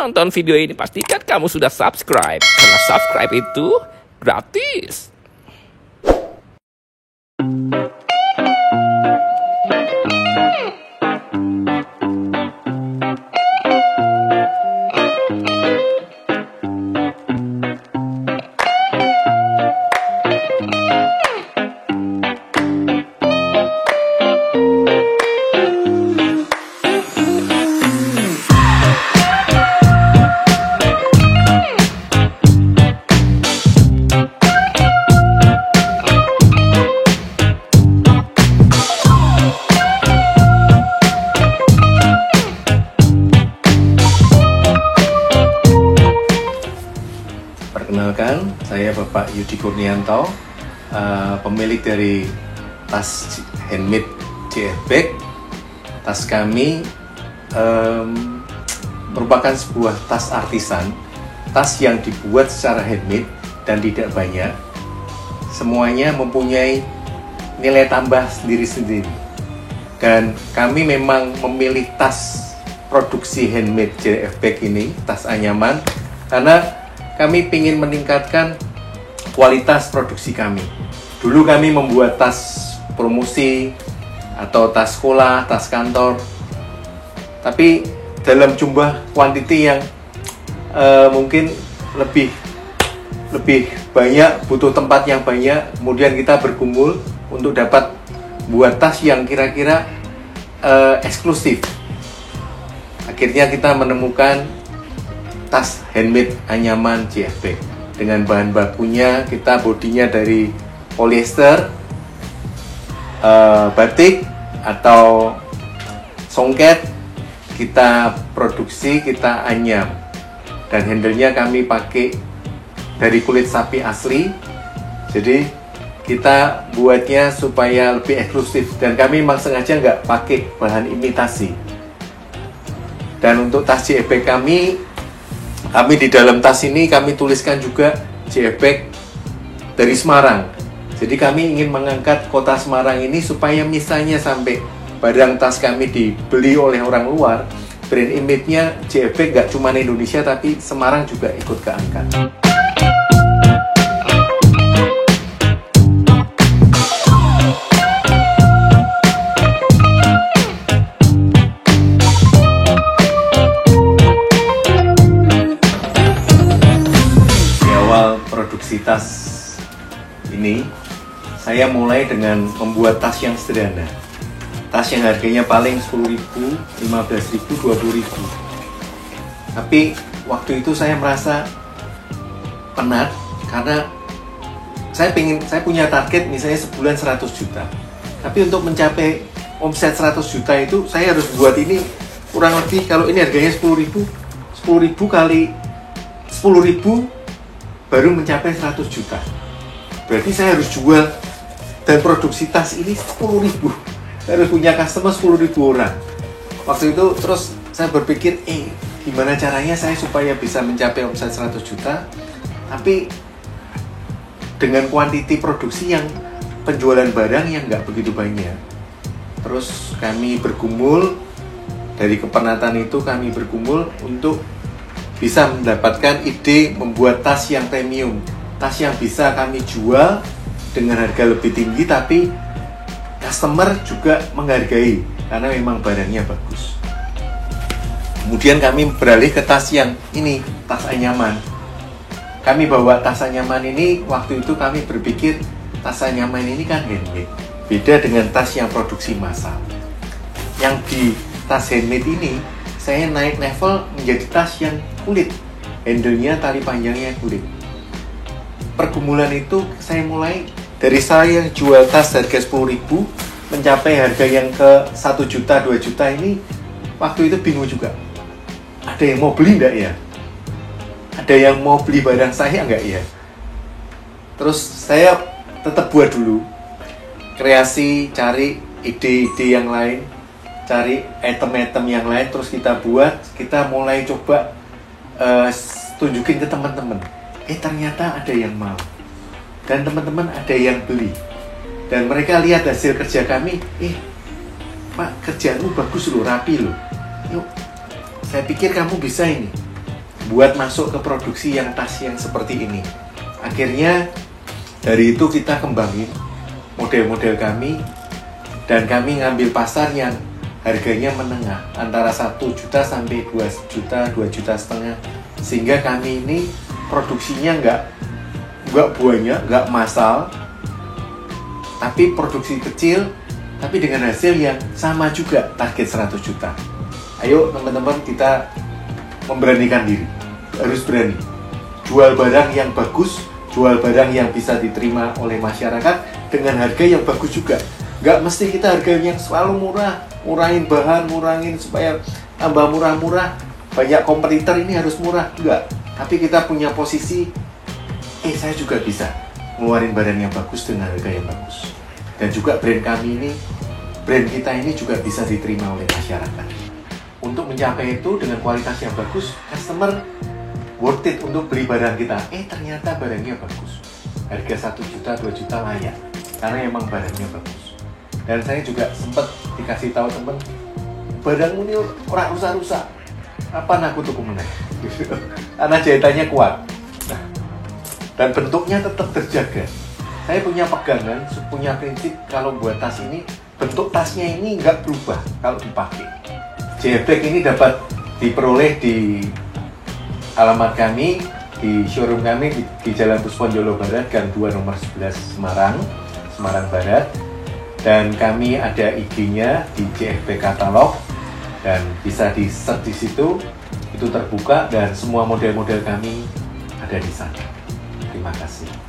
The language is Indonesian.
menonton video ini, pastikan kamu sudah subscribe. Karena subscribe itu gratis. Perkenalkan, saya Bapak Yudi Kurnianto, pemilik dari tas handmade JF Bag. Tas kami merupakan sebuah tas artisan, tas yang dibuat secara handmade dan tidak banyak. Semuanya mempunyai nilai tambah sendiri-sendiri. Dan kami memang memilih tas produksi handmade JF Bag ini, tas anyaman, karena kami ingin meningkatkan kualitas produksi kami. Dulu kami membuat tas promosi atau tas sekolah, tas kantor, tapi dalam jumlah kuantiti yang mungkin lebih banyak, butuh tempat yang banyak. Kemudian kita bergumul untuk dapat buat tas yang kira-kira eksklusif. Akhirnya kita menemukan tas handmade anyaman JF Bag. Dengan bahan bakunya, kita bodinya dari polyester, batik atau songket, kita produksi, kita anyam. Dan handle-nya kami pakai dari kulit sapi asli. Jadi kita buatnya supaya lebih eksklusif, dan kami memang sengaja nggak pakai bahan imitasi. Dan untuk tas JF Bag kami di dalam tas ini kami tuliskan juga JF Bag dari Semarang. Jadi kami ingin mengangkat kota Semarang ini supaya misalnya sampai barang tas kami dibeli oleh orang luar, brand image-nya JF Bag gak cuma Indonesia tapi Semarang juga ikut keangkat. Produksi tas ini, saya mulai dengan membuat tas yang sederhana. Tas yang harganya paling 10.000, 15.000, 20.000. Tapi waktu itu saya merasa penat karena saya punya target misalnya sebulan 100 juta. Tapi untuk mencapai omset 100 juta itu saya harus buat ini kurang lebih, kalau ini harganya 10.000 kali 10.000 baru mencapai 100 juta. Berarti saya harus jual dan produksi tas ini 10.000. Saya harus punya customer 10.000 orang. Waktu itu terus saya berpikir, gimana caranya saya supaya bisa mencapai omset 100 juta tapi dengan kuantiti produksi yang penjualan barang yang nggak begitu banyak. Terus kami bergumul, dari kepenatan itu kami bergumul untuk bisa mendapatkan ide membuat tas yang premium, tas yang bisa kami jual dengan harga lebih tinggi tapi customer juga menghargai karena memang barangnya bagus. Kemudian kami beralih ke tas yang ini, tas anyaman. Kami bawa tas anyaman ini, waktu itu kami berpikir tas anyaman ini kan handmade, beda dengan tas yang produksi massal. Yang di tas handmade ini saya naik level menjadi tas yang kulit, handle-nya, tali panjangnya kulit. Pergumulan itu saya mulai dari saya yang jual tas harga 10.000 mencapai harga yang ke 1 juta, 2 juta ini. Waktu itu bingung juga, ada yang mau beli enggak ya? Ada yang mau beli barang saya enggak ya? Terus saya tetap buat dulu, kreasi, cari ide-ide yang lain, cari item-item yang lain, terus kita buat, kita mulai coba tunjukin ke teman-teman. Ternyata ada yang mau, dan teman-teman ada yang beli, dan mereka lihat hasil kerja kami. Pak, kerjaanmu bagus loh, rapi loh. Yuk, saya pikir kamu bisa ini. buat masuk ke produksi yang tas yang seperti ini. Akhirnya dari itu kita kembangin model-model kami, dan kami ngambil pasar yang harganya menengah antara 1 juta sampai 2 juta, 2 juta setengah, sehingga kami ini produksinya nggak banyak, nggak massal, tapi produksi kecil, tapi dengan hasil yang sama juga, target 100 juta. Ayo teman-teman, kita memberanikan diri, harus berani jual barang yang bagus, jual barang yang bisa diterima oleh masyarakat dengan harga yang bagus juga. Nggak mesti kita harga yang selalu murah, murahin bahan, murangin supaya tambah murah-murah, banyak kompetitor ini harus murah, enggak. Tapi kita punya posisi, saya juga bisa ngeluarin barang yang bagus dengan harga yang bagus. Dan juga brand kami ini, brand kita ini juga bisa diterima oleh masyarakat. Untuk mencapai itu dengan kualitas yang bagus, customer worth it untuk beli barang kita. Ternyata barangnya bagus. Harga 1 juta, 2 juta layak, karena emang barangnya bagus. Dan saya juga sempat dikasih tahu temen, barangmu ini orang rusak-rusak. Kapan aku tuku meneh? Karena jahitannya kuat. Nah, dan bentuknya tetap terjaga. Saya punya pegangan, punya prinsip kalau buat tas ini, bentuk tasnya ini nggak berubah kalau dipakai. JF-Bag ini dapat diperoleh di alamat kami, di showroom kami di Jalan Pusponjolo Barat, Gang 2 nomor 11 Semarang Barat. Dan kami ada IG-nya di JF-Bag Katalog, dan bisa di-search di situ, itu terbuka dan semua model-model kami ada di sana. Terima kasih.